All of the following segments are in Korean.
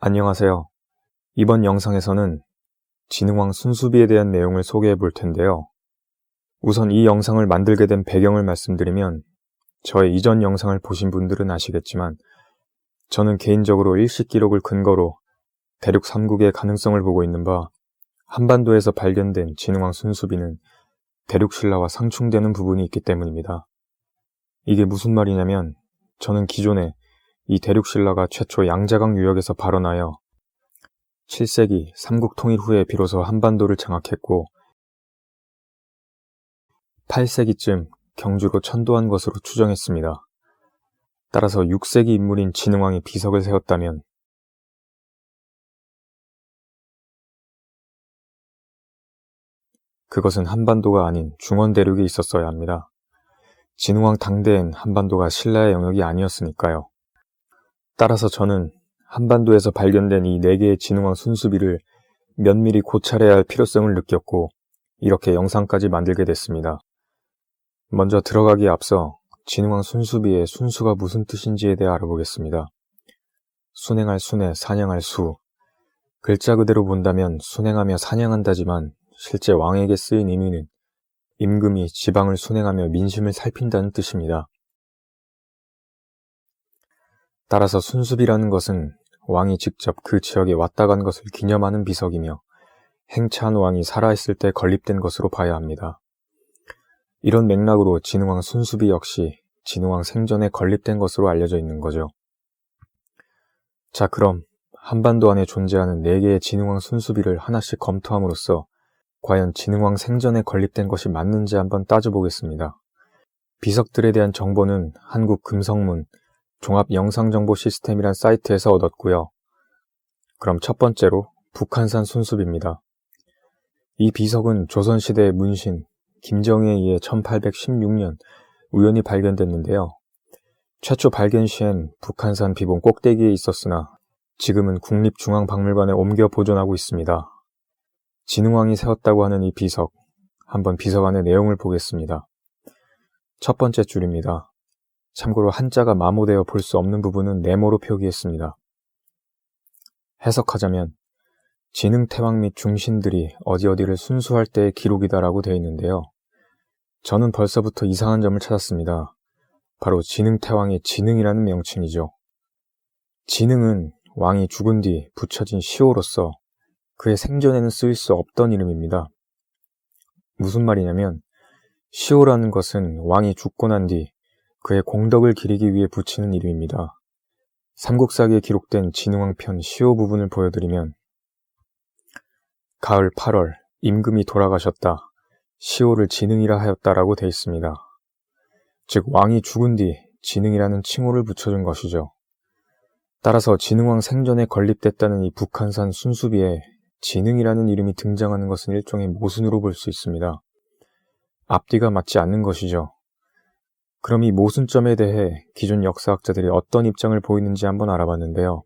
안녕하세요. 이번 영상에서는 진흥왕 순수비에 대한 내용을 소개해 볼 텐데요. 우선 이 영상을 만들게 된 배경을 말씀드리면 저의 이전 영상을 보신 분들은 아시겠지만 저는 개인적으로 일식 기록을 근거로 대륙 3국의 가능성을 보고 있는 바 한반도에서 발견된 진흥왕 순수비는 대륙 신라와 상충되는 부분이 있기 때문입니다. 이게 무슨 말이냐면 저는 기존에 이 대륙 신라가 최초 양자강 유역에서 발원하여 7세기 삼국 통일 후에 비로소 한반도를 장악했고 8세기쯤 경주로 천도한 것으로 추정했습니다. 따라서 6세기 인물인 진흥왕이 비석을 세웠다면 그것은 한반도가 아닌 중원대륙에 있었어야 합니다. 진흥왕 당대엔 한반도가 신라의 영역이 아니었으니까요. 따라서 저는 한반도에서 발견된 이 4개의 진흥왕 순수비를 면밀히 고찰해야 할 필요성을 느꼈고 이렇게 영상까지 만들게 됐습니다. 먼저 들어가기에 앞서 진흥왕 순수비의 순수가 무슨 뜻인지에 대해 알아보겠습니다. 순행할 순에 사냥할 수. 글자 그대로 본다면 순행하며 사냥한다지만 실제 왕에게 쓰인 의미는 임금이 지방을 순행하며 민심을 살핀다는 뜻입니다. 따라서 순수비라는 것은 왕이 직접 그 지역에 왔다 간 것을 기념하는 비석이며 행차한 왕이 살아있을 때 건립된 것으로 봐야 합니다. 이런 맥락으로 진흥왕 순수비 역시 진흥왕 생전에 건립된 것으로 알려져 있는 거죠. 자, 그럼 한반도 안에 존재하는 4개의 진흥왕 순수비를 하나씩 검토함으로써 과연 진흥왕 생전에 건립된 것이 맞는지 한번 따져보겠습니다. 비석들에 대한 정보는 한국금성문 종합영상정보 시스템이란 사이트에서 얻었고요. 그럼 첫 번째로 북한산 순수비입니다. 이 비석은 조선시대의 문신 김정희에 의해 1816년 우연히 발견됐는데요. 최초 발견 시엔 북한산 비봉 꼭대기에 있었으나 지금은 국립중앙박물관에 옮겨 보존하고 있습니다. 진흥왕이 세웠다고 하는 이 비석, 한번 비석 안의 내용을 보겠습니다. 첫 번째 줄입니다. 참고로 한자가 마모되어 볼 수 없는 부분은 네모로 표기했습니다. 해석하자면 진흥태왕 및 중신들이 어디어디를 순수할 때의 기록이다라고 되어 있는데요. 저는 벌써부터 이상한 점을 찾았습니다. 바로 진흥태왕의 진흥이라는 명칭이죠. 진흥은 왕이 죽은 뒤 붙여진 시호로서 그의 생전에는 쓰일 수 없던 이름입니다. 무슨 말이냐면 시호라는 것은 왕이 죽고 난 뒤 그의 공덕을 기리기 위해 붙이는 이름입니다. 삼국사기에 기록된 진흥왕편 시호 부분을 보여드리면 가을 8월 임금이 돌아가셨다. 시호를 진흥이라 하였다라고 되어 있습니다. 즉 왕이 죽은 뒤 진흥이라는 칭호를 붙여준 것이죠. 따라서 진흥왕 생전에 건립됐다는 이 북한산 순수비에 진흥이라는 이름이 등장하는 것은 일종의 모순으로 볼 수 있습니다. 앞뒤가 맞지 않는 것이죠. 그럼 이 모순점에 대해 기존 역사학자들이 어떤 입장을 보이는지 한번 알아봤는데요.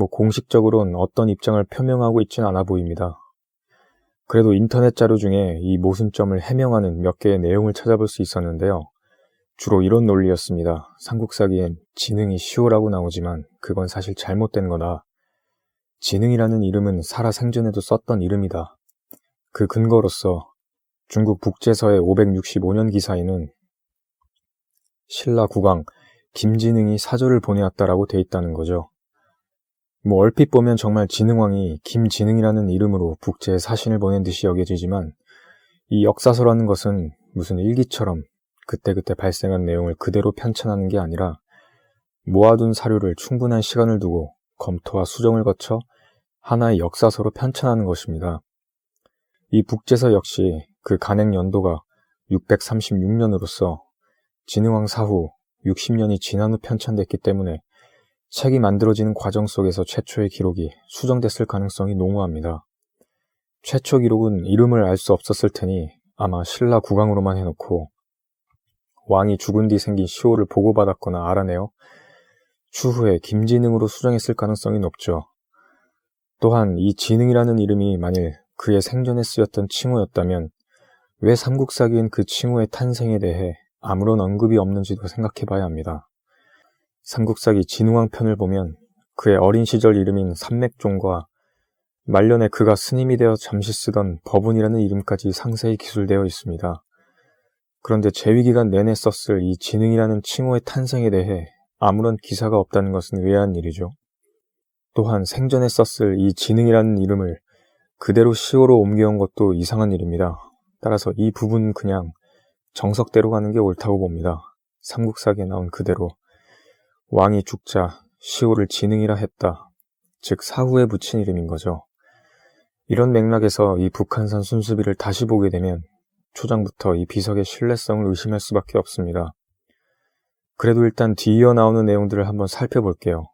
공식적으로는 어떤 입장을 표명하고 있진 않아 보입니다. 그래도 인터넷 자료 중에 이 모순점을 해명하는 몇 개의 내용을 찾아볼 수 있었는데요. 주로 이런 논리였습니다. 삼국사기엔 진흥이 시호라고 나오지만 그건 사실 잘못된 거다. 진흥이라는 이름은 살아 생전에도 썼던 이름이다. 그 근거로서 중국 북제서의 565년 기사에는 신라 국왕 김진흥이 사조를 보내왔다라고 돼 있다는 거죠. 얼핏 보면 정말 진흥왕이 김진흥이라는 이름으로 북제에 사신을 보낸 듯이 여겨지지만 이 역사서라는 것은 무슨 일기처럼 그때그때 발생한 내용을 그대로 편찬하는 게 아니라 모아둔 사료를 충분한 시간을 두고 검토와 수정을 거쳐 하나의 역사서로 편찬하는 것입니다. 이 북제서 역시 그 간행 연도가 636년으로서 진흥왕 사후 60년이 지난 후 편찬됐기 때문에 책이 만들어지는 과정 속에서 최초의 기록이 수정됐을 가능성이 농후합니다. 최초 기록은 이름을 알 수 없었을 테니 아마 신라 국왕으로만 해놓고 왕이 죽은 뒤 생긴 시호를 보고받았거나 알아내어 추후에 김진흥으로 수정했을 가능성이 높죠. 또한 이 진흥이라는 이름이 만일 그의 생전에 쓰였던 칭호였다면 왜 삼국사기엔 그 칭호의 탄생에 대해 아무런 언급이 없는지도 생각해봐야 합니다. 삼국사기 진흥왕 편을 보면 그의 어린 시절 이름인 삼맥종과 말년에 그가 스님이 되어 잠시 쓰던 법운이라는 이름까지 상세히 기술되어 있습니다. 그런데 재위기간 내내 썼을 이 진흥이라는 칭호의 탄생에 대해 아무런 기사가 없다는 것은 의아한 일이죠. 또한 생전에 썼을 이 진흥이라는 이름을 그대로 시호로 옮겨온 것도 이상한 일입니다. 따라서 이 부분은 그냥 정석대로 가는 게 옳다고 봅니다. 삼국사기에 나온 그대로 왕이 죽자 시호를 진흥이라 했다. 즉 사후에 붙인 이름인 거죠. 이런 맥락에서 이 북한산 순수비를 다시 보게 되면 초장부터 이 비석의 신뢰성을 의심할 수밖에 없습니다. 그래도 일단 뒤이어 나오는 내용들을 한번 살펴볼게요.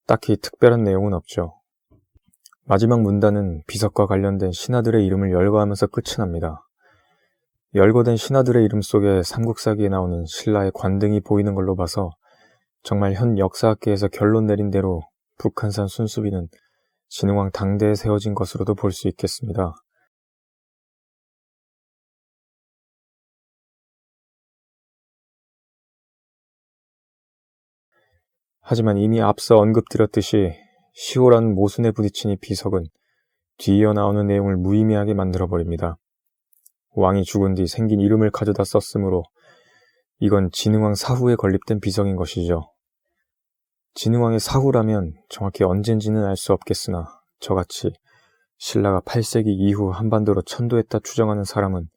딱히 특별한 내용은 없죠. 마지막 문단은 비석과 관련된 신하들의 이름을 열거하면서 끝이 납니다. 열거된 신하들의 이름 속에 삼국사기에 나오는 신라의 관등이 보이는 걸로 봐서 정말 현 역사학계에서 결론 내린 대로 북한산 순수비는 진흥왕 당대에 세워진 것으로도 볼 수 있겠습니다. 하지만 이미 앞서 언급드렸듯이 시호라는 모순에 부딪힌 이 비석은 뒤이어 나오는 내용을 무의미하게 만들어버립니다. 왕이 죽은 뒤 생긴 이름을 가져다 썼으므로 이건 진흥왕 사후에 건립된 비석인 것이죠. 진흥왕의 사후라면 정확히 언젠지는 알 수 없겠으나 저같이 신라가 8세기 이후 한반도로 천도했다 추정하는 사람은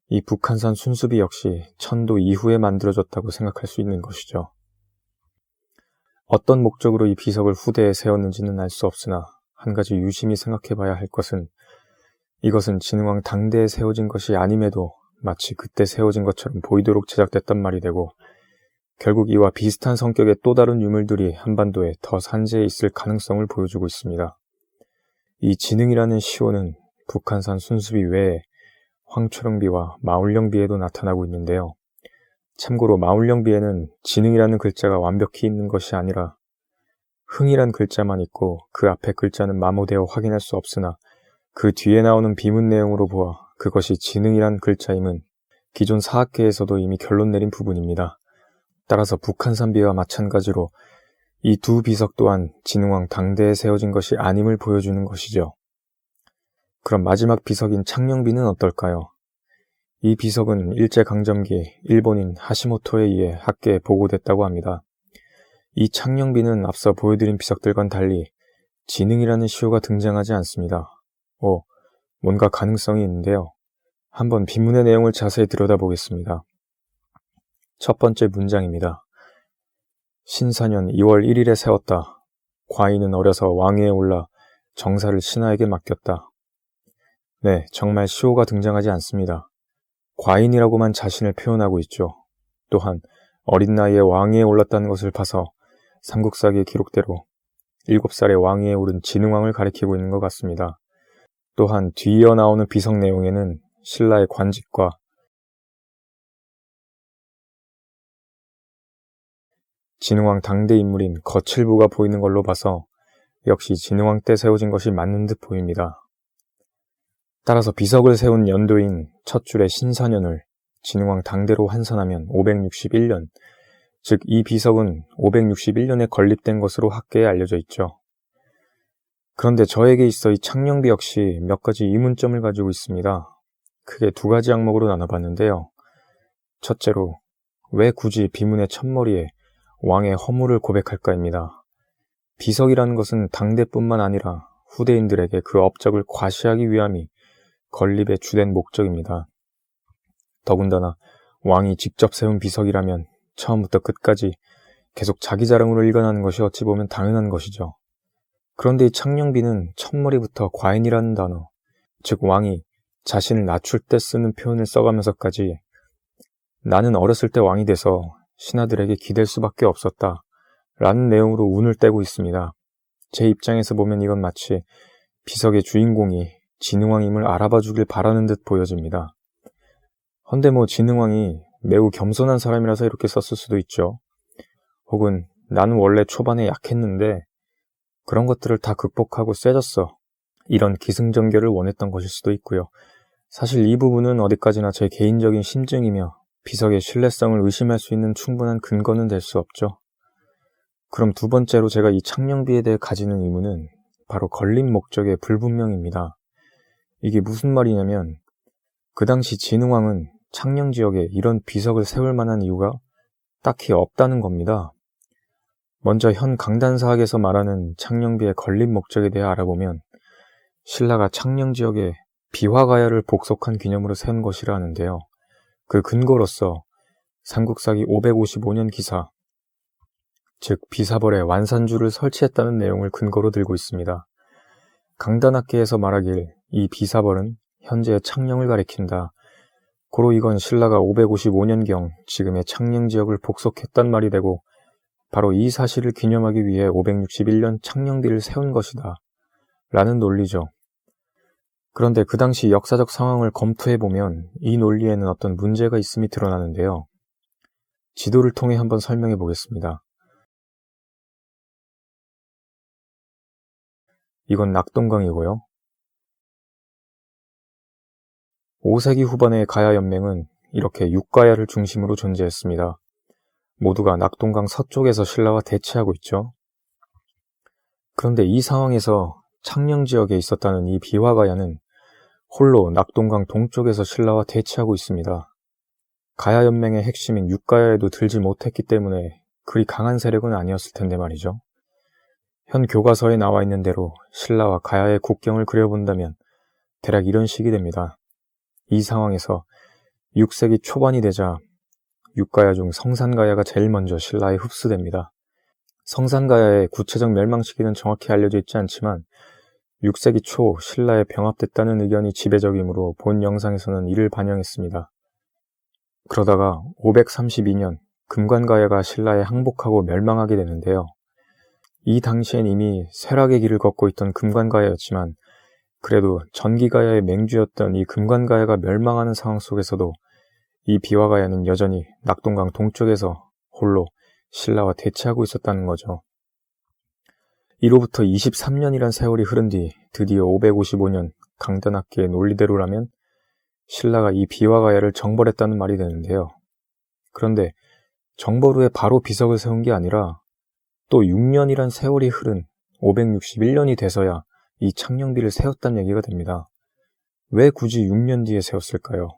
이 북한산 순수비 역시 천도 이후에 만들어졌다고 생각할 수 있는 것이죠. 어떤 목적으로 이 비석을 후대에 세웠는지는 알 수 없으나 한 가지 유심히 생각해봐야 할 것은 이것은 진흥왕 당대에 세워진 것이 아님에도 마치 그때 세워진 것처럼 보이도록 제작됐단 말이 되고 결국 이와 비슷한 성격의 또 다른 유물들이 한반도에 더 산재해 있을 가능성을 보여주고 있습니다. 이 진흥이라는 시호는 북한산 순수비 외에 황초령비와 마울령비에도 나타나고 있는데요. 참고로 마울령비에는 진흥이라는 글자가 완벽히 있는 것이 아니라 흥이란 글자만 있고 그 앞에 글자는 마모되어 확인할 수 없으나 그 뒤에 나오는 비문 내용으로 보아 그것이 진흥이란 글자임은 기존 사학계에서도 이미 결론 내린 부분입니다. 따라서 북한산비와 마찬가지로 이 두 비석 또한 진흥왕 당대에 세워진 것이 아님을 보여주는 것이죠. 그럼 마지막 비석인 창녕비는 어떨까요? 이 비석은 일제강점기 일본인 하시모토에 의해 학계에 보고됐다고 합니다. 이 창녕비는 앞서 보여드린 비석들과는 달리 진흥이라는 시호가 등장하지 않습니다. 뭔가 가능성이 있는데요. 한번 비문의 내용을 자세히 들여다보겠습니다. 첫 번째 문장입니다. 신사년 2월 1일에 세웠다. 과인은 어려서 왕위에 올라 정사를 신하에게 맡겼다. 네, 정말 시호가 등장하지 않습니다. 과인이라고만 자신을 표현하고 있죠. 또한 어린 나이에 왕위에 올랐다는 것을 봐서 삼국사기의 기록대로 7살에 왕위에 오른 진흥왕을 가리키고 있는 것 같습니다. 또한 뒤이어 나오는 비석 내용에는 신라의 관직과 진흥왕 당대 인물인 거칠부가 보이는 걸로 봐서 역시 진흥왕 때 세워진 것이 맞는 듯 보입니다. 따라서 비석을 세운 연도인 첫 줄의 신사년을 진흥왕 당대로 환산하면 561년, 즉 이 비석은 561년에 건립된 것으로 학계에 알려져 있죠. 그런데 저에게 있어 이 창녕비 역시 몇 가지 의문점을 가지고 있습니다. 크게 두 가지 항목으로 나눠봤는데요. 첫째로 왜 굳이 비문의 첫머리에 왕의 허물을 고백할까입니다. 비석이라는 것은 당대뿐만 아니라 후대인들에게 그 업적을 과시하기 위함이 건립의 주된 목적입니다. 더군다나 왕이 직접 세운 비석이라면 처음부터 끝까지 계속 자기 자랑으로 일관하는 것이 어찌 보면 당연한 것이죠. 그런데 이 창녕비는 첫머리부터 과인이라는 단어, 즉 왕이 자신을 낮출 때 쓰는 표현을 써가면서까지 나는 어렸을 때 왕이 돼서 신하들에게 기댈 수밖에 없었다 라는 내용으로 운을 떼고 있습니다. 제 입장에서 보면 이건 마치 비석의 주인공이 진흥왕임을 알아봐 주길 바라는 듯 보여집니다. 헌데 진흥왕이 매우 겸손한 사람이라서 이렇게 썼을 수도 있죠. 혹은 나는 원래 초반에 약했는데 그런 것들을 다 극복하고 세졌어. 이런 기승전결을 원했던 것일 수도 있고요. 사실 이 부분은 어디까지나 제 개인적인 심증이며 비석의 신뢰성을 의심할 수 있는 충분한 근거는 될 수 없죠. 그럼 두 번째로 제가 이 창녕비에 대해 가지는 의문은 바로 걸림 목적의 불분명입니다. 이게 무슨 말이냐면 그 당시 진흥왕은 창녕 지역에 이런 비석을 세울 만한 이유가 딱히 없다는 겁니다. 먼저 현 강단사학에서 말하는 창녕비의 걸림 목적에 대해 알아보면 신라가 창녕 지역에 비화가야를 복속한 기념으로 세운 것이라 하는데요. 그 근거로서 삼국사기 555년 기사, 즉 비사벌에 완산주를 설치했다는 내용을 근거로 들고 있습니다. 강단학계에서 말하길 이 비사벌은 현재의 창녕을 가리킨다. 고로 이건 신라가 555년경 지금의 창녕 지역을 복속했단 말이 되고 바로 이 사실을 기념하기 위해 561년 창녕비를 세운 것이다. 라는 논리죠. 그런데 그 당시 역사적 상황을 검토해보면 이 논리에는 어떤 문제가 있음이 드러나는데요. 지도를 통해 한번 설명해 보겠습니다. 이건 낙동강이고요. 5세기 후반의 가야연맹은 이렇게 육가야를 중심으로 존재했습니다. 모두가 낙동강 서쪽에서 신라와 대치하고 있죠. 그런데 이 상황에서 창녕 지역에 있었다는 이 비화가야는 홀로 낙동강 동쪽에서 신라와 대치하고 있습니다. 가야연맹의 핵심인 육가야에도 들지 못했기 때문에 그리 강한 세력은 아니었을 텐데 말이죠. 현 교과서에 나와 있는 대로 신라와 가야의 국경을 그려본다면 대략 이런 식이 됩니다. 이 상황에서 6세기 초반이 되자 육가야 중 성산가야가 제일 먼저 신라에 흡수됩니다. 성산가야의 구체적 멸망 시기는 정확히 알려져 있지 않지만 6세기 초 신라에 병합됐다는 의견이 지배적이므로 본 영상에서는 이를 반영했습니다. 그러다가 532년 금관가야가 신라에 항복하고 멸망하게 되는데요. 이 당시엔 이미 쇠락의 길을 걷고 있던 금관가야였지만 그래도 전기가야의 맹주였던 이 금관가야가 멸망하는 상황 속에서도 이 비화가야는 여전히 낙동강 동쪽에서 홀로 신라와 대치하고 있었다는 거죠. 이로부터 23년이란 세월이 흐른 뒤 드디어 555년 강단학계의 논리대로라면 신라가 이 비화가야를 정벌했다는 말이 되는데요. 그런데 정벌 후에 바로 비석을 세운 게 아니라 또 6년이란 세월이 흐른 561년이 돼서야 이 창녕비를 세웠다는 얘기가 됩니다. 왜 굳이 6년 뒤에 세웠을까요?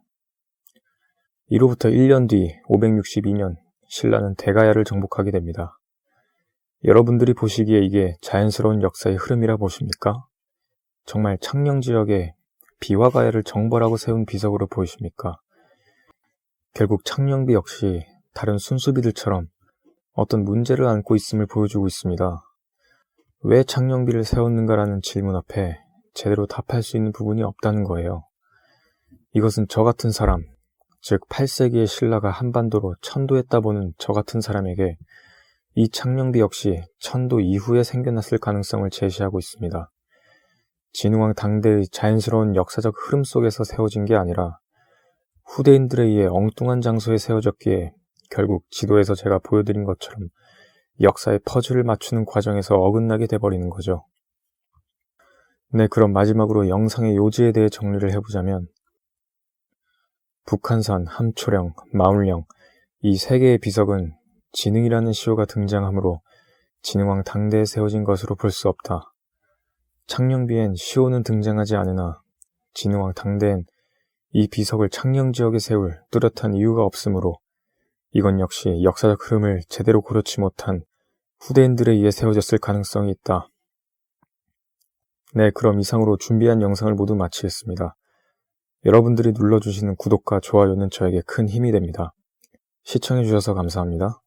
이로부터 1년 뒤 562년 신라는 대가야를 정복하게 됩니다. 여러분들이 보시기에 이게 자연스러운 역사의 흐름이라 보십니까? 정말 창녕 지역에 비화가야를 정벌하고 세운 비석으로 보이십니까? 결국 창녕비 역시 다른 순수비들처럼 어떤 문제를 안고 있음을 보여주고 있습니다. 왜 창녕비를 세웠는가라는 질문 앞에 제대로 답할 수 있는 부분이 없다는 거예요. 이것은 저 같은 사람, 즉 8세기의 신라가 한반도로 천도했다 보는 저 같은 사람에게 이 창녕비 역시 천도 이후에 생겨났을 가능성을 제시하고 있습니다. 진흥왕 당대의 자연스러운 역사적 흐름 속에서 세워진 게 아니라 후대인들에 의해 엉뚱한 장소에 세워졌기에 결국 지도에서 제가 보여드린 것처럼 역사의 퍼즐을 맞추는 과정에서 어긋나게 돼버리는 거죠. 네, 그럼 마지막으로 영상의 요지에 대해 정리를 해보자면 북한산, 함초령, 마울령 이 세 개의 비석은 진흥이라는 시호가 등장하므로 진흥왕 당대에 세워진 것으로 볼 수 없다. 창녕비엔 시호는 등장하지 않으나 진흥왕 당대엔 이 비석을 창녕 지역에 세울 뚜렷한 이유가 없으므로 이건 역시 역사적 흐름을 제대로 고려치 못한 후대인들에 의해 세워졌을 가능성이 있다. 네, 그럼 이상으로 준비한 영상을 모두 마치겠습니다. 여러분들이 눌러주시는 구독과 좋아요는 저에게 큰 힘이 됩니다. 시청해주셔서 감사합니다.